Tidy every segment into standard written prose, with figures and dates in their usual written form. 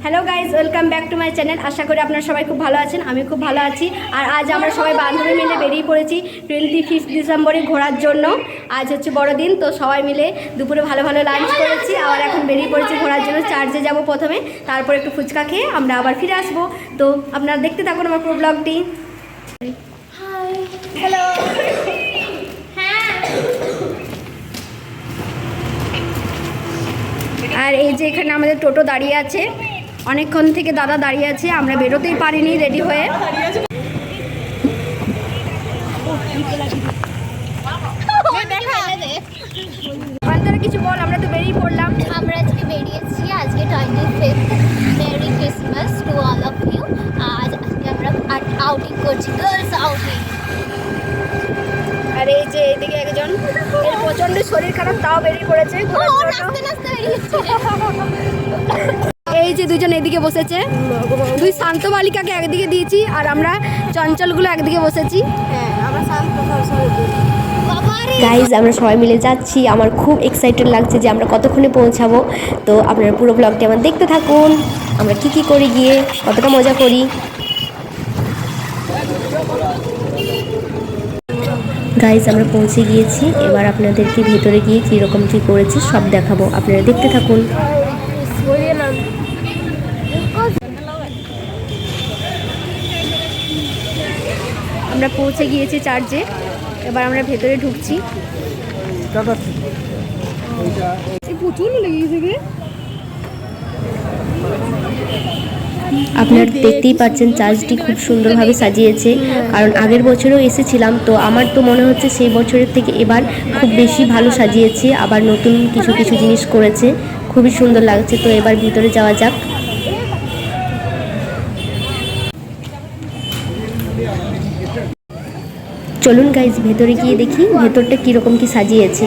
Hello guys, welcome back to my channel. আশা করি আপনারা সবাই খুব ভালো আছেন, আমি খুব ভালো আছি। আর আজ আমরা সবাই বান্ধবী মিলে বেরিয়ে পড়েছি 25 ডিসেম্বরে ঘোরার জন্য। আজ হচ্ছে বড়দিন, তো সবাই মিলে দুপুরে ভালো ভালো লাঞ্চ করেছি, আবার এখন বেরিয়ে পড়েছি ঘোরার জন্য। চার্চে যাব প্রথমে, তারপর একটু ফুচকা খেয়ে আমরা আবার ফিরে আসবো। তো আপনারা দেখতে থাকুন আমার পুরো ব্লগটি। হ্যালো, আর এই যে এখানে আমাদের টোটো দাঁড়িয়ে আছে, অনেকক্ষণ থেকে দাদা দাঁড়িয়ে আছে, আমরা বেরোতেই পারিনি রেডি হয়ে। অন্তরা কিছু বল, আমরা তো বেরিয়ে পড়লাম। আমরা আজকে বেরিয়েছি, আজকে 25th। Merry Christmas to all of you. আজ আমরা আউটিং করছি, গার্লস আউটিং। আর এই যে এইদিকে একজন, এর প্রচন্ড শরীর খারাপ, তাও বেরিয়ে পড়েছে ঘোরার জন্য। এই যে দুজন এদিকে বসেছে, দুই শান্ত বালিকাকে একদিকে দিয়েছি আর আমরা চঞ্চলগুলো একদিকে বসেছি। গাইজ, আমরা সবাই মিলে যাচ্ছি, আমার খুব এক্সাইটেড লাগছে যে আমরা কতক্ষণে পৌঁছাবো। তো আপনারা পুরো ব্লগটি আমার দেখতে থাকুন, আমরা কি করি, গিয়ে কতটা মজা করি। গাইজ, আমরা পৌঁছে গিয়েছি, এবার আপনাদেরকে ভেতরে গিয়ে কীরকম কী করেছি সব দেখাবো, আপনারা দেখতে থাকুন। আমরা পৌঁছে গিয়েছি চার্চে, এবার আমরা ভেতরে ঢুকছি। আপনারা দেখতেই পাচ্ছেন চার্চটি খুব সুন্দরভাবে সাজিয়েছে, কারণ আগের বছরও এসেছিলাম, তো আমার তো মনে হচ্ছে সেই বছরের থেকে এবার খুব বেশি ভালো সাজিয়েছে, আবার নতুন কিছু কিছু জিনিস করেছে, খুবই সুন্দর লাগছে। তো এবার ভিতরে যাওয়া যাক। চলুন গাইজ, ভেতরে গিয়ে দেখি ভেতরটা কীরকম কি সাজিয়েছে।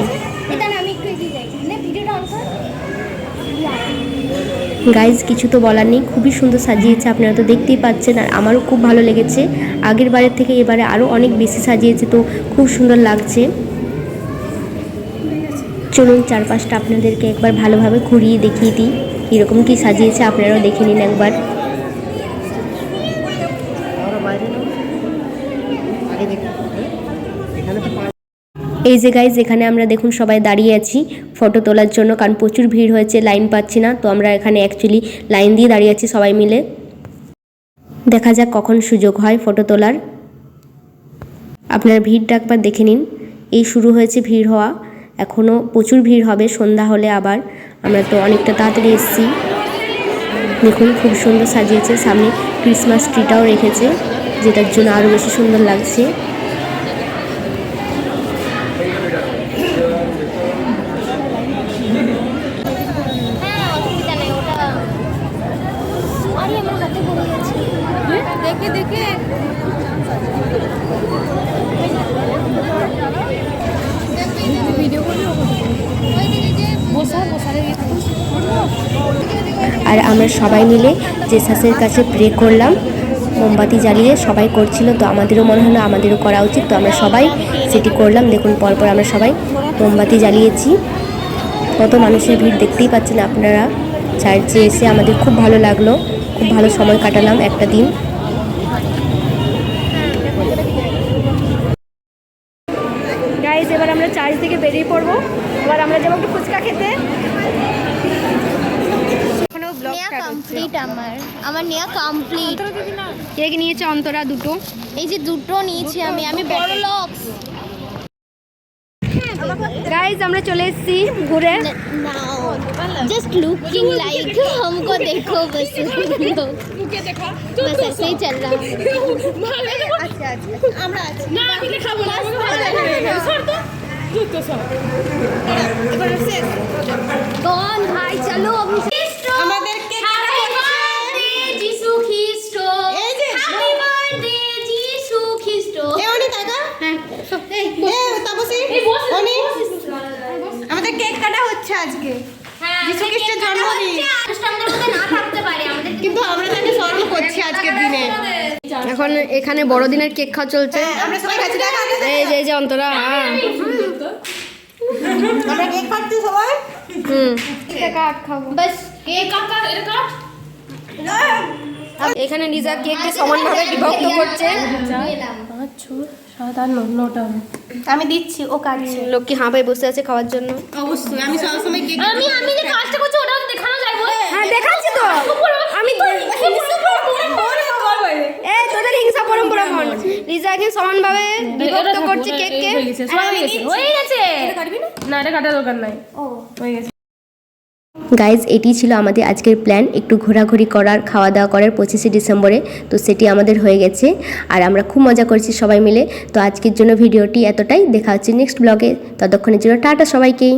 গাইজ, কিছু তো বলার নেই, খুবই সুন্দর সাজিয়েছে, আপনারা তো দেখতেই পাচ্ছেন। আর আমারও খুব ভালো লেগেছে, আগের বারের থেকে এবারে আরও অনেক বেশি সাজিয়েছে, তো খুব সুন্দর লাগছে। চলুন চারপাশটা আপনাদেরকে একবার ভালোভাবে ঘুরিয়ে দেখিয়ে দিই কীরকম কি সাজিয়েছে, আপনারাও দেখে নিন একবার। এই যে গাইজ, এখানে আমরা দেখুন সবাই দাঁড়িয়ে আছি ফটো তোলার জন্য, কারণ প্রচুর ভিড় হয়েছে, লাইন পাচ্ছি না, তো আমরা এখানে অ্যাকচুয়ালি লাইন দিয়ে দাঁড়িয়ে আছি সবাই মিলে। দেখা যাক কখন সুযোগ হয় ফটো তোলার। আপনার ভিড়টা একবার দেখে নিন, এই শুরু হয়েছে ভিড় হওয়া, এখনও প্রচুর ভিড় হবে সন্ধ্যা হলে। আবার আমরা তো অনেকটা তাড়াতাড়ি এসেছি। দেখুন খুব সুন্দর সাজিয়েছে, সামনে ক্রিসমাস ট্রিটাও রেখেছে, যেটার জন্য আরও বেশি সুন্দর লাগছে। দেখে দেখে আর আমরা সবাই মিলে জেসাসের কাছে প্রে করলাম, মোমবাতি জ্বালিয়ে সবাই করছিল, তো আমাদেরও মনে হলো আমাদেরও করা উচিত, তো আমরা সবাই সেটি করলাম। দেখুন পরপর আমরা সবাই মোমবাতি জ্বালিয়েছি। কত মানুষের ভিড় দেখতেই পাচ্ছেন আপনারা। চার্চে এসে আমাদের খুব ভালো লাগলো, খুব ভালো সময় কাটালাম একটা দিন। গাইজ, এবার আমরা চার্চ থেকে বেরিয়ে পড়বো, এবার আমরা যাবো একটু ফুচকা খেতে। কমপ্লিট, আমার নেওয়া কমপ্লিট। কেক নিয়েছে অন্তরা দুটো, এই যে দুটো নিয়েছি আমি বড় লোক। গাইজ, আমরা চলে এসেছি ঘুরে। जस्ट लुकिंग लाइक हमको देखो बस बस ऐसे ही चल रहा है। अच्छा আমরা আছি না, আমি খাবো না, সর তো জুতো সর। এবার শেষ কোন ভাই, চলো আমাদের কেক হ্যাপি বার্থডে যিশু খ্রিস্ট, এই যে হ্যাপি বার্থডে যিশু খ্রিস্ট। এওনি টাকা, হ্যাঁ এই তাপসী, ওনি আমাদের কেক কাটা হচ্ছে আজকে, যিশু খ্রিস্টের জন্মদিন। আমাদের মধ্যে না থাকতে পারে, আমাদের কিন্তু আমরা তাকে স্মরণ করছি আজকের দিনে। এখন এখানে বড়দিনের কেক খাওয়া চলছে, আমরা সবাই খাচ্ছি। এই যে অন্তরা, আমরা কেক কাটছি সবাই। এটা কাট খাবো, বাস কেক কাট, এটা কাট। এখানে লিজা কেককে সমানভাবে বিভক্ত করছে। 5 6 7 8 9 9টা আমি দিচ্ছি, ও কাটছে। লক্ষ্মী হাঁ ভাই বসে আছে খাওয়ার জন্য। অবশ্যই আমি সবসময় কেক আমি যে কাজটা করছি ওটা দেখানো যায় বল। হ্যাঁ দেখাচ্ছি তো আমি। এই তোদের হিংসা পরম্পরা মন। লিজা এখন সমানভাবে বিভক্ত করছে কেককে। হয়ে গেছে। না এটা কাটার দরকার নাই। ও হয়ে গেছে। গাইজ এটি ছিল আমাদের আজকের প্ল্যান, একটু ঘোরাঘুরি করার, খাওয়া দাওয়া করার 25শে ডিসেম্বরে। তো সেটি আমাদের হয়ে গেছে আর আমরা খুব মজা করছি সবাই মিলে। তো আজকের জন্য ভিডিওটি এতটাই, দেখা হচ্ছে নেক্সট ব্লগে। ততক্ষণের জন্য টাটা সবাইকে।